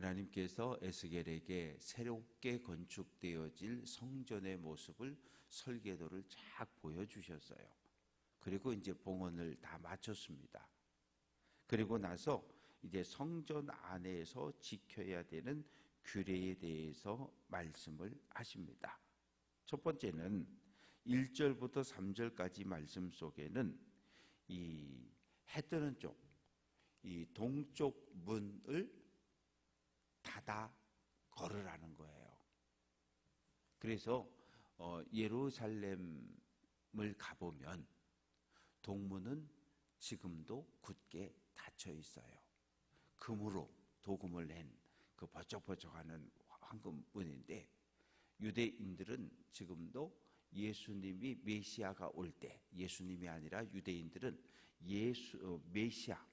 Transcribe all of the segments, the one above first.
하나님께서 에스겔에게 새롭게 건축되어질 성전의 모습을 설계도를 쫙 보여주셨어요. 그리고 이제 봉헌을 다 마쳤습니다. 그리고 나서 이제 성전 안에서 지켜야 되는 규례에 대해서 말씀을 하십니다. 첫 번째는 1절부터 3절까지 말씀 속에는 이 해 뜨는 쪽, 이 동쪽 문을 닫아 걸으라는 거예요. 그래서 예루살렘을 가보면 동문은 지금도 굳게 닫혀 있어요. 금으로 도금을 낸 그 버쩍버쩍하는 황금문인데, 유대인들은 지금도 예수님이 메시아가 올 때, 예수님이 아니라 유대인들은 메시아,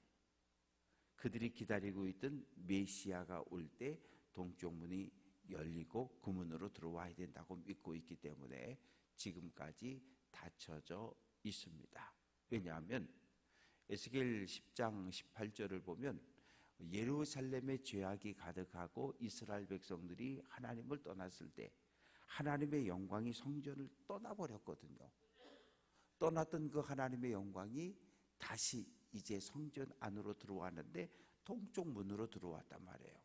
그들이 기다리고 있던 메시아가 올 때 동쪽 문이 열리고 그 문으로 들어와야 된다고 믿고 있기 때문에 지금까지 닫혀져 있습니다. 왜냐하면 에스겔 10장 18절을 보면 예루살렘의 죄악이 가득하고 이스라엘 백성들이 하나님을 떠났을 때 하나님의 영광이 성전을 떠나버렸거든요. 떠났던 그 하나님의 영광이 다시 이제 성전 안으로 들어왔는데 동쪽 문으로 들어왔단 말이에요.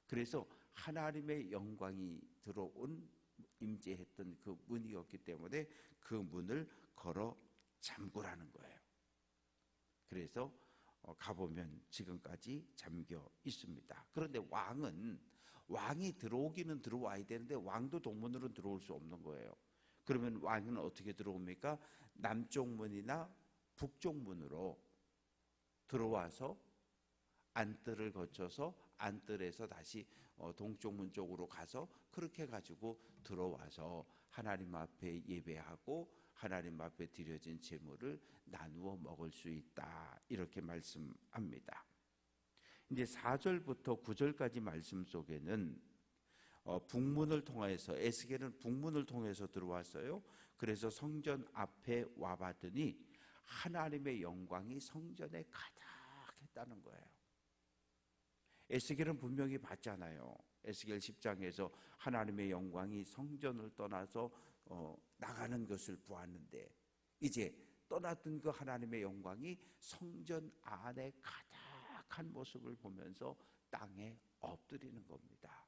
그래서 하나님의 영광이 들어온 임재했던 그 문이었기 때문에 그 문을 걸어 잠그라는 거예요. 그래서 가보면 지금까지 잠겨 있습니다. 그런데 왕이 들어오기는 들어와야 되는데 왕도 동문으로 들어올 수 없는 거예요. 그러면 왕은 어떻게 들어옵니까? 남쪽 문이나 북쪽 문으로 들어와서 안뜰을 거쳐서 안뜰에서 다시 동쪽 문 쪽으로 가서 그렇게 가지고 들어와서 하나님 앞에 예배하고 하나님 앞에 드려진 제물을 나누어 먹을 수 있다, 이렇게 말씀합니다. 이제 4절부터 9절까지 말씀 속에는 북문을 통해서, 에스겔은 북문을 통해서 들어왔어요. 그래서 성전 앞에 와봤더니 하나님의 영광이 성전에 가득했다는 거예요. 에스겔은 분명히 봤잖아요. 에스겔 10장에서 하나님의 영광이 성전을 떠나서 나가는 것을 보았는데, 이제 떠났던 그 하나님의 영광이 성전 안에 가득한 모습을 보면서 땅에 엎드리는 겁니다.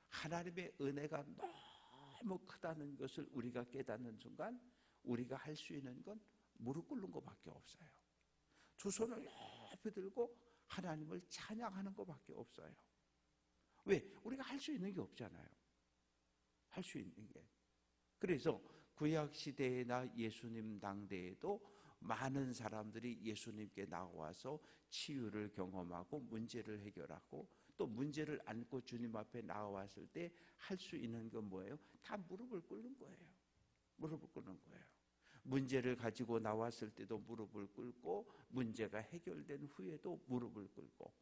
하나님의 은혜가 너무 크다는 것을 우리가 깨닫는 순간 우리가 할 수 있는 건 무릎 꿇는 것밖에 없어요. 두 손을 높이 들고 하나님을 찬양하는 것밖에 없어요. 왜? 우리가 할 수 있는 게 없잖아요. 할 수 있는 게. 그래서 구약시대나 예수님 당대에도 많은 사람들이 예수님께 나와서 치유를 경험하고 문제를 해결하고, 또 문제를 안고 주님 앞에 나왔을 때 할 수 있는 건 뭐예요? 다 무릎을 꿇는 거예요. 무릎을 꿇는 거예요. 문제를 가지고 나왔을 때도 무릎을 꿇고, 문제가 해결된 후에도 무릎을 꿇고,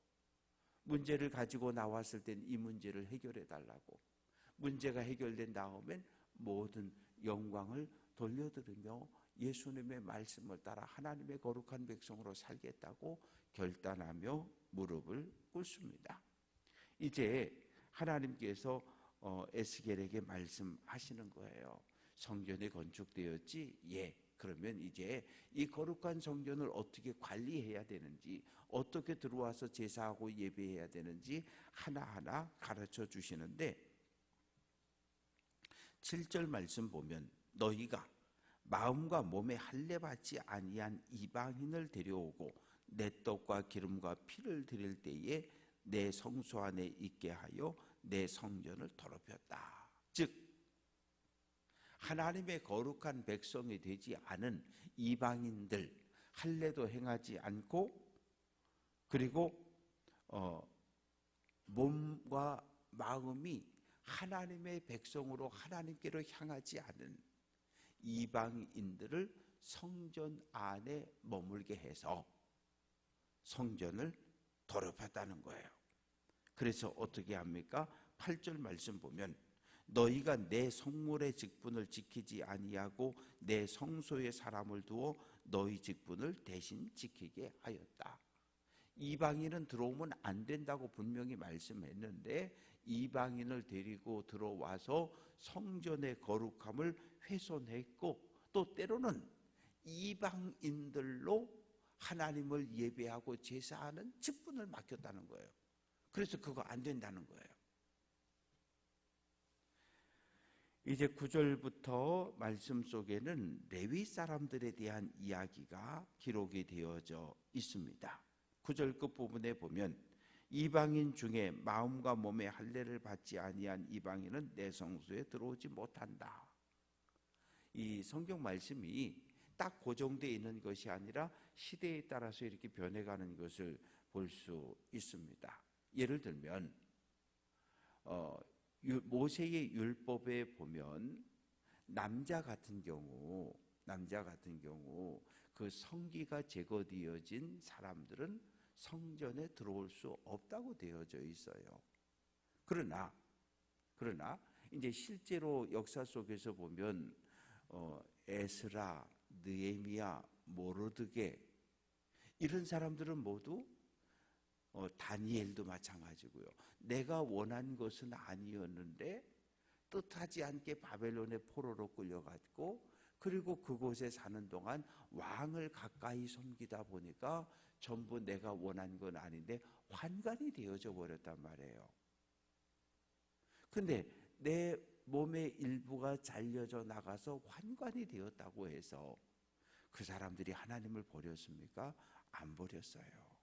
문제를 가지고 나왔을 땐 이 문제를 해결해 달라고, 문제가 해결된 다음엔 모든 영광을 돌려드리며 예수님의 말씀을 따라 하나님의 거룩한 백성으로 살겠다고 결단하며 무릎을 꿇습니다. 이제 하나님께서 에스겔에게 말씀하시는 거예요. 성전이 건축되었지? 예. 그러면 이제 이 거룩한 성전을 어떻게 관리해야 되는지, 어떻게 들어와서 제사하고 예배해야 되는지 하나하나 가르쳐 주시는데, 7절 말씀 보면 너희가 마음과 몸에 할례받지 아니한 이방인을 데려오고 내 떡과 기름과 피를 드릴 때에 내 성소 안에 있게 하여 내 성전을 더럽혔다. 즉 하나님의 거룩한 백성이 되지 않은 이방인들, 할례도 행하지 않고, 그리고 몸과 마음이 하나님의 백성으로 하나님께로 향하지 않은 이방인들을 성전 안에 머물게 해서 성전을 더럽혔다는 거예요. 그래서 어떻게 합니까? 8절 말씀 보면 너희가 내 성물의 직분을 지키지 아니하고 내 성소에 사람을 두어 너희 직분을 대신 지키게 하였다. 이방인은 들어오면 안 된다고 분명히 말씀했는데 이방인을 데리고 들어와서 성전의 거룩함을 훼손했고 또 때로는 이방인들로 하나님을 예배하고 제사하는 직분을 맡겼다는 거예요. 그래서 그거 안 된다는 거예요. 이제 9절부터 말씀 속에는 레위 사람들에 대한 이야기가 기록이 되어져 있습니다. 9절 끝부분에 보면 이방인 중에 마음과 몸의 할례를 받지 아니한 이방인은 내 성소에 들어오지 못한다. 이 성경 말씀이 딱 고정되어 있는 것이 아니라 시대에 따라서 이렇게 변해가는 것을 볼 수 있습니다. 예를 들면 모세의 율법에 보면 남자 같은 경우 그 성기가 제거되어진 사람들은 성전에 들어올 수 없다고 되어져 있어요. 그러나 이제 실제로 역사 속에서 보면 에스라, 느헤미야, 모르드게 이런 사람들은 모두 다니엘도 마찬가지고요. 내가 원한 것은 아니었는데 뜻하지 않게 바벨론의 포로로 끌려갔고 그리고 그곳에 사는 동안 왕을 가까이 섬기다 보니까 전부 내가 원한 건 아닌데 환관이 되어져 버렸단 말이에요. 근데 내 몸의 일부가 잘려져 나가서 환관이 되었다고 해서 그 사람들이 하나님을 버렸습니까? 안 버렸어요.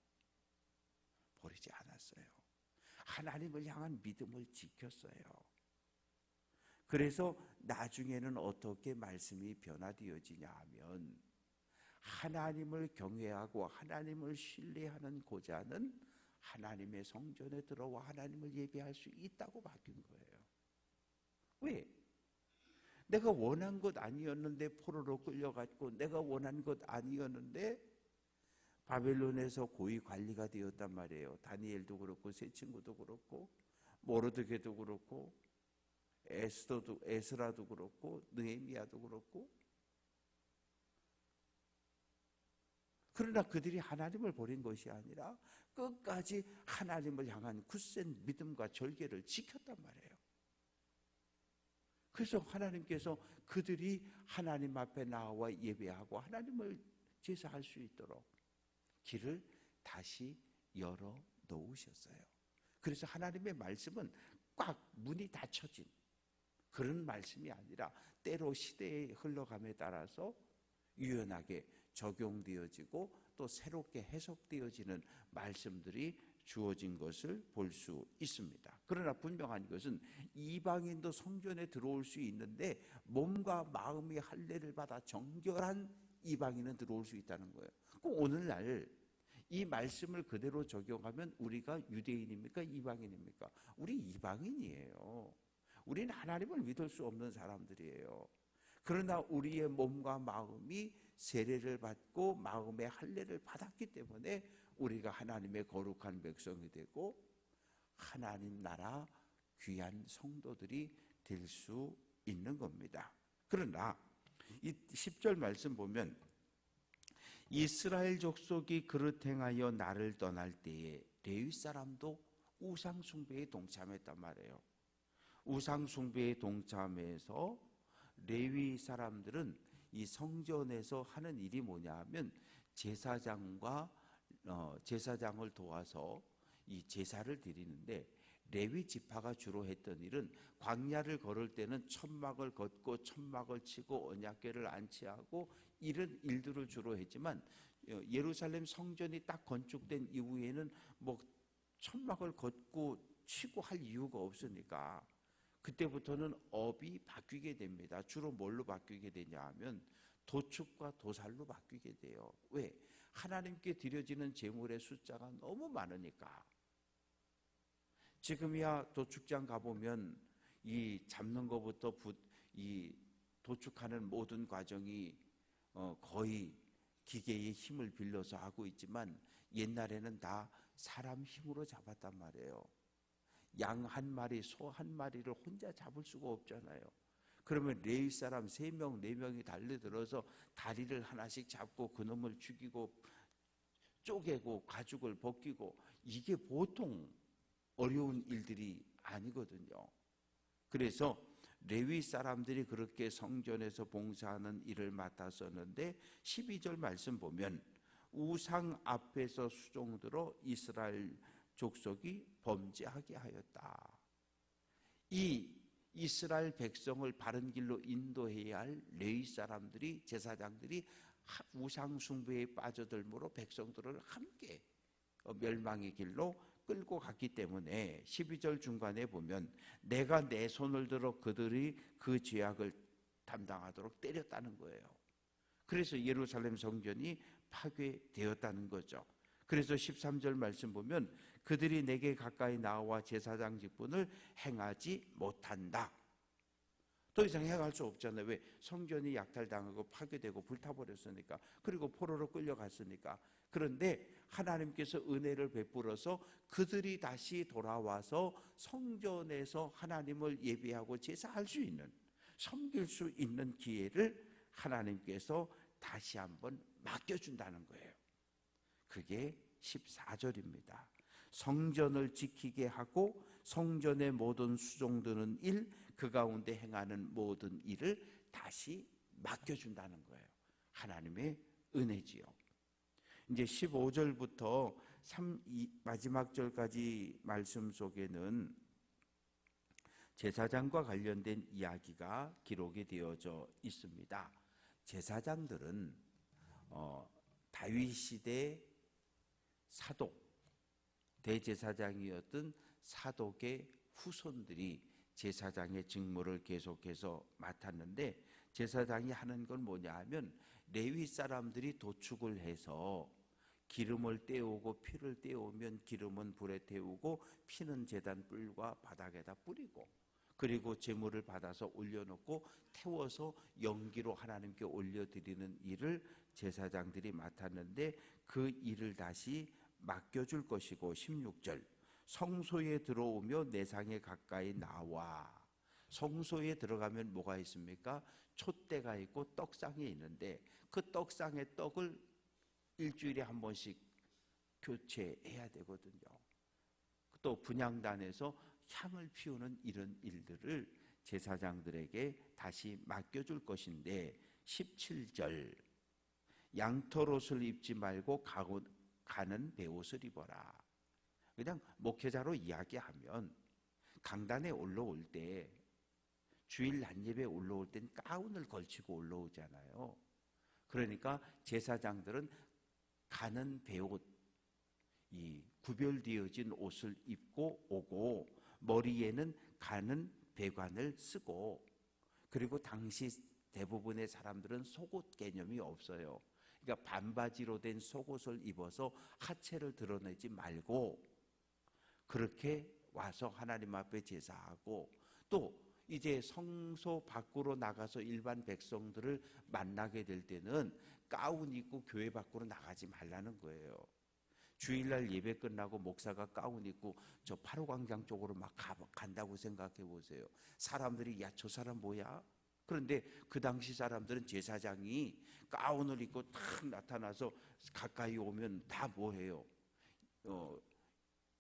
버리지 않았어요. 하나님을 향한 믿음을 지켰어요. 그래서 나중에는 어떻게 말씀이 변화되어지냐 하면 하나님을 경외하고 하나님을 신뢰하는 고자는 하나님의 성전에 들어와 하나님을 예배할 수 있다고 바뀐 거예요. 왜? 내가 원한 것 아니었는데 포로로 끌려갔고 내가 원한 것 아니었는데 바벨론에서 고위 관리가 되었단 말이에요. 다니엘도 그렇고 세 친구도 그렇고 모르드게도 그렇고 에스라도 그렇고 느헤미야도 그렇고. 그러나 그들이 하나님을 버린 것이 아니라 끝까지 하나님을 향한 굳센 믿음과 절개를 지켰단 말이에요. 그래서 하나님께서 그들이 하나님 앞에 나와 예배하고 하나님을 제사할 수 있도록 길을 다시 열어 놓으셨어요. 그래서 하나님의 말씀은 꽉 문이 닫혀진 그런 말씀이 아니라 때로 시대의 흘러감에 따라서 유연하게 적용되어지고 또 새롭게 해석되어지는 말씀들이 주어진 것을 볼 수 있습니다. 그러나 분명한 것은 이방인도 성전에 들어올 수 있는데 몸과 마음의 할례를 받아 정결한 이방인은 들어올 수 있다는 거예요. 오늘날 이 말씀을 그대로 적용하면 우리가 유대인입니까? 이방인입니까? 우리 이방인이에요. 우리는 하나님을 믿을 수 없는 사람들이에요. 그러나 우리의 몸과 마음이 세례를 받고 마음의 할례를 받았기 때문에 우리가 하나님의 거룩한 백성이 되고 하나님 나라 귀한 성도들이 될 수 있는 겁니다. 그러나 이 10절 말씀 보면 이스라엘 족속이 그릇 행하여 나를 떠날 때에 레위 사람도 우상 숭배에 동참했단 말이에요. 우상 숭배에 동참해서 레위 사람들은 이 성전에서 하는 일이 뭐냐 하면 제사장을 도와서 이 제사를 드리는데 레위 지파가 주로 했던 일은 광야를 걸을 때는 천막을 걷고 천막을 치고 언약궤를 안치하고 이런 일들을 주로 했지만 예루살렘 성전이 딱 건축된 이후에는 뭐 천막을 걷고 치고 할 이유가 없으니까 그때부터는 업이 바뀌게 됩니다. 주로 뭘로 바뀌게 되냐 하면 도축과 도살로 바뀌게 돼요. 왜? 하나님께 드려지는 제물의 숫자가 너무 많으니까. 지금이야 도축장 가보면 이 잡는 것부터 이 도축하는 모든 과정이 거의 기계의 힘을 빌려서 하고 있지만 옛날에는 다 사람 힘으로 잡았단 말이에요. 양 한 마리, 소 한 마리를 혼자 잡을 수가 없잖아요. 그러면 레위 사람 3명, 4명이 달려들어서 다리를 하나씩 잡고 그놈을 죽이고 쪼개고 가죽을 벗기고 이게 보통 어려운 일들이 아니거든요. 그래서 레위 사람들이 그렇게 성전에서 봉사하는 일을 맡았었는데 12절 말씀 보면 우상 앞에서 수종들어 이스라엘 족속이 범죄하게 하였다. 이 이스라엘 백성을 바른 길로 인도해야 할 레위 사람들이, 제사장들이 우상 숭배에 빠져들므로 백성들을 함께 멸망의 길로 끌고 갔기 때문에 12절 중간에 보면 내가 내 손을 들어 그들이 그 죄악을 담당하도록 때렸다는 거예요. 그래서 예루살렘 성전이 파괴되었다는 거죠. 그래서 13절 말씀 보면 그들이 내게 가까이 나와 제사장 직분을 행하지 못한다. 더 이상 행할 수 없잖아요. 왜? 성전이 약탈당하고 파괴되고 불타버렸으니까. 그리고 포로로 끌려갔으니까. 그런데 하나님께서 은혜를 베풀어서 그들이 다시 돌아와서 성전에서 하나님을 예배하고 제사할 수 있는, 섬길 수 있는 기회를 하나님께서 다시 한번 맡겨준다는 거예요. 그게 14절입니다. 성전을 지키게 하고 성전의 모든 수종드는 일, 그 가운데 행하는 모든 일을 다시 맡겨준다는 거예요. 하나님의 은혜지요. 이제 15절부터 마지막 절까지 말씀 속에는 제사장과 관련된 이야기가 기록이 되어져 있습니다. 제사장들은 다윗 시대 사독, 대제사장이었던 사독의 후손들이 제사장의 직무를 계속해서 맡았는데, 제사장이 하는 건 뭐냐 하면 레위 사람들이 도축을 해서 기름을 떼우고 피를 떼우면 기름은 불에 태우고 피는 제단 뿔과 바닥에다 뿌리고, 그리고 제물을 받아서 올려놓고 태워서 연기로 하나님께 올려드리는 일을 제사장들이 맡았는데 그 일을 다시 맡겨줄 것이고, 16절 성소에 들어오며 내상에 가까이 나와. 성소에 들어가면 뭐가 있습니까? 촛대가 있고 떡상이 있는데 그 떡상의 떡을 일주일에 한 번씩 교체해야 되거든요. 또 분향단에서 향을 피우는 이런 일들을 제사장들에게 다시 맡겨줄 것인데, 17절 양털옷을 입지 말고 가는 베옷을 입어라. 그냥 목회자로 이야기하면 강단에 올라올 때, 주일 낮예배 올라올 땐 가운을 걸치고 올라오잖아요. 그러니까 제사장들은 가는 베옷, 이 구별되어진 옷을 입고 오고 머리에는 가는 배관을 쓰고, 그리고 당시 대부분의 사람들은 속옷 개념이 없어요. 그러니까 반바지로 된 속옷을 입어서 하체를 드러내지 말고 그렇게 와서 하나님 앞에 제사하고, 또 이제 성소 밖으로 나가서 일반 백성들을 만나게 될 때는 가운 입고 교회 밖으로 나가지 말라는 거예요. 주일날 예배 끝나고 목사가 가운 입고 저 8호 광장 쪽으로 막 간다고 생각해 보세요. 사람들이 야, 저 사람 뭐야? 그런데 그 당시 사람들은 제사장이 가운을 입고 탁 나타나서 가까이 오면 다 뭐해요?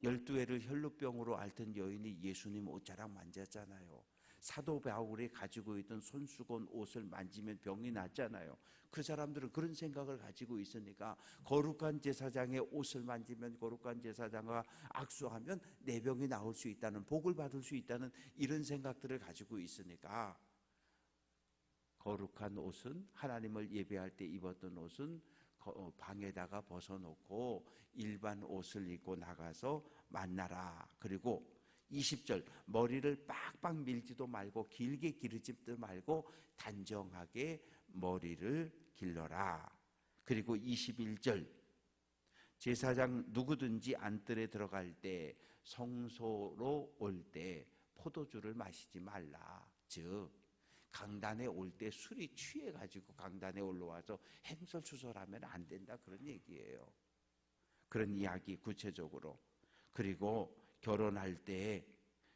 12회를 혈루병으로 앓던 여인이 예수님 옷자락 만졌잖아요. 사도 바울이 가지고 있던 손수건 옷을 만지면 병이 낫잖아요. 그 사람들은 그런 생각을 가지고 있으니까 거룩한 제사장의 옷을 만지면, 거룩한 제사장과 악수하면 내 병이 나을 수 있다는, 복을 받을 수 있다는 이런 생각들을 가지고 있으니까, 거룩한 옷은, 하나님을 예배할 때 입었던 옷은 방에다가 벗어놓고 일반 옷을 입고 나가서 만나라. 그리고 20절 머리를 빡빡 밀지도 말고 길게 기르지도 말고 단정하게 머리를 길러라. 그리고 21절 제사장 누구든지 안뜰에 들어갈 때, 성소로 올 때 포도주를 마시지 말라. 즉 강단에 올 때 술이 취해가지고 강단에 올라와서 행설수설하면 안 된다, 그런 얘기예요. 그런 이야기 구체적으로. 그리고 결혼할 때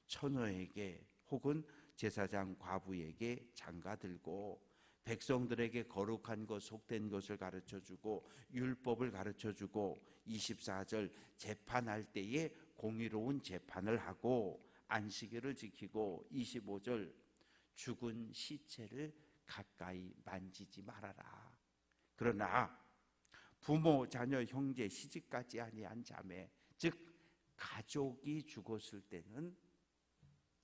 처녀에게 혹은 제사장 과부에게 장가 들고 백성들에게 거룩한 것, 속된 것을 가르쳐주고 율법을 가르쳐주고 24절 재판할 때에 공의로운 재판을 하고 안식일을 지키고 25절 죽은 시체를 가까이 만지지 말아라. 그러나 부모, 자녀, 형제, 시집가지 아니한 자매, 즉 가족이 죽었을 때는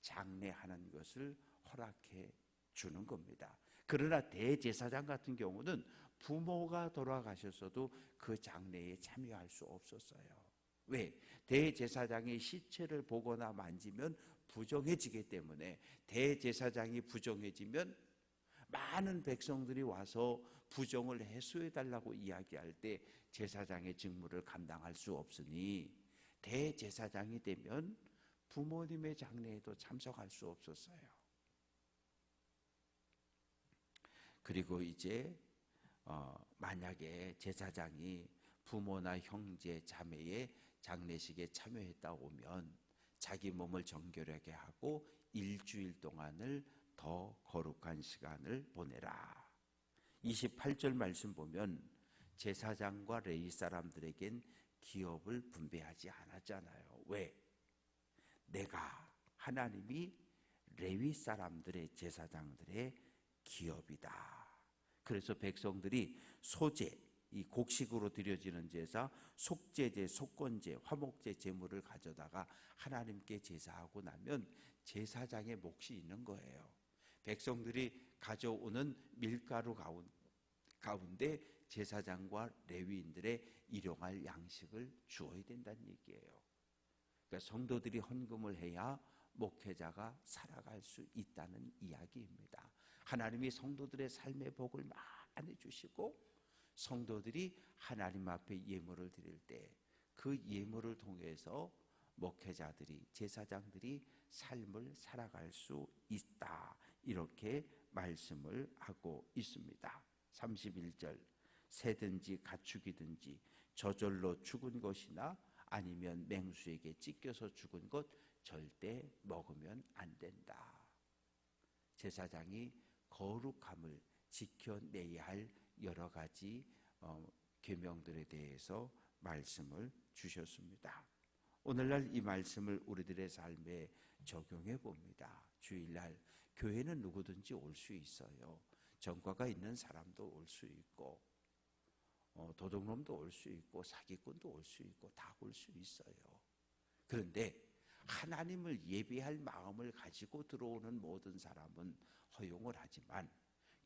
장례하는 것을 허락해 주는 겁니다. 그러나 대제사장 같은 경우는 부모가 돌아가셨어도 그 장례에 참여할 수 없었어요. 왜? 대제사장이 시체를 보거나 만지면 부정해지기 때문에 대제사장이 부정해지면 많은 백성들이 와서 부정을 해소해달라고 이야기할 때 제사장의 직무를 감당할 수 없으니 대제사장이 되면 부모님의 장례에도 참석할 수 없었어요. 그리고 이제 만약에 제사장이 부모나 형제, 자매의 장례식에 참여했다 오면 자기 몸을 정결하게 하고 일주일 동안을 더 거룩한 시간을 보내라. 28절 말씀 보면 제사장과 레위 사람들에겐 기업을 분배하지 않았잖아요. 왜? 내가 하나님이 레위 사람들의 제사장들의 기업이다. 그래서 백성들이 소제, 이 곡식으로 드려지는 제사, 속제제, 속건제, 화목제 제물을 가져다가 하나님께 제사하고 나면 제사장의 몫이 있는 거예요. 백성들이 가져오는 밀가루 가운데 제사장과 레위인들의 일용할 양식을 주어야 된다는 얘기예요. 그러니까 성도들이 헌금을 해야 목회자가 살아갈 수 있다는 이야기입니다. 하나님이 성도들의 삶의 복을 많이 주시고 성도들이 하나님 앞에 예물을 드릴 때 그 예물을 통해서 목회자들이, 제사장들이 삶을 살아갈 수 있다. 이렇게 말씀을 하고 있습니다. 31절 새든지 가축이든지 저절로 죽은 것이나 아니면 맹수에게 찢겨서 죽은 것 절대 먹으면 안 된다. 제사장이 거룩함을 지켜내야 할 여러 가지 계명들에 대해서 말씀을 주셨습니다. 오늘날 이 말씀을 우리들의 삶에 적용해 봅니다. 주일날 교회는 누구든지 올 수 있어요. 전과가 있는 사람도 올 수 있고 도둑놈도 올 수 있고 사기꾼도 올 수 있고 다 올 수 있어요. 그런데 하나님을 예배할 마음을 가지고 들어오는 모든 사람은 허용을 하지만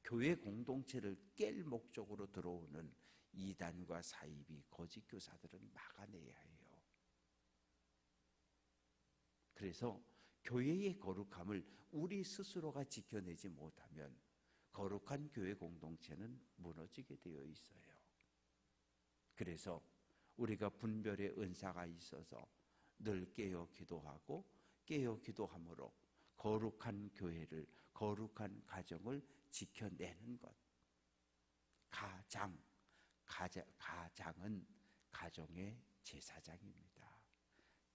교회 공동체를 깰 목적으로 들어오는 이단과 사이비, 거짓 교사들은 막아내야 해요. 그래서 교회의 거룩함을 우리 스스로가 지켜내지 못하면 거룩한 교회 공동체는 무너지게 되어 있어요. 그래서 우리가 분별의 은사가 있어서 늘 깨어 기도하고 깨어 기도함으로 거룩한 교회를, 거룩한 가정을 지켜내는 것. 가장은 가정의 제사장입니다.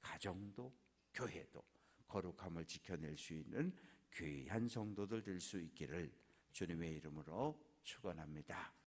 가정도 교회도 거룩함을 지켜낼 수 있는 귀한 성도들 될 수 있기를 주님의 이름으로 축원합니다.